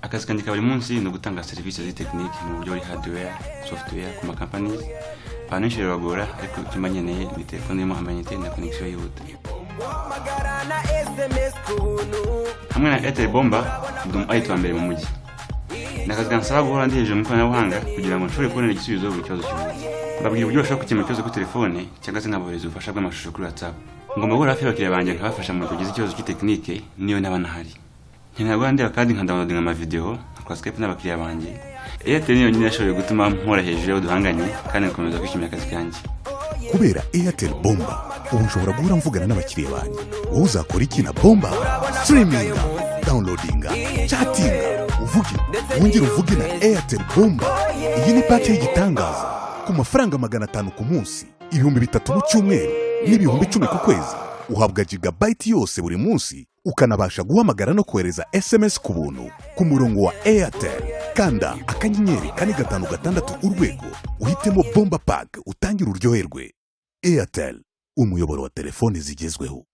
Akazi kanjye ka buri munsi no gutanga serivisi z'itekinike mu buryo buri hardware, software ku companies. Panishe bagora ariko kimanyeneye ni telefone irimo amayinite na connection yihuta. Hamwe na Airtel Bomba ndum ayitwa mbere mu mujyi. Nakazi kansaba guhora ndi hejuru mu ikoranabuhanga kugira ngo nshobore kubona igisubizo buri kibazo cyose. Babwiye uburyo bashobora gukemura ikibazo ku telefone cyangwa se nkabohereza ubufasha bw'amashusho kuri WhatsApp. Ngomba guhora hafi y'abakiriya banjye nkabafasha mu kugize ikibazo cy'itekinike niyo naba nahari. Nkeneye ndeba kandi nkadownloadinga ama video nka Skype n'abakiriya banjye. Airtel niyo nyine yashoboye gutuma nkora hejuru y'uduhanganye kandi nkomeza kwishimira akazi kanjye. Kubera Airtel Bomba ubu nshobora guhora mvugana n'abakiriya banjye. Wowe uzakora iki na Bomba? Streaming, downloadinga, chattinga, wongera uvuge na Airtel Bomba. Iyi ni pake y'igitangaza ku mafaranga 500 ku munsi, 3,000 mu cyumweru n'ibihumbi 10 ku kwezi. Uhabwa gigabyte yose buri munsi, ukanabasha guhamagara no kohereza SMS ku buntu ku murongo wa Airtel. Kanda akanyenyeri 456 urwego uhitemo Bomba Pack utangira uryoherwe. Airtel, umuyoboro wa telefone zigezweho.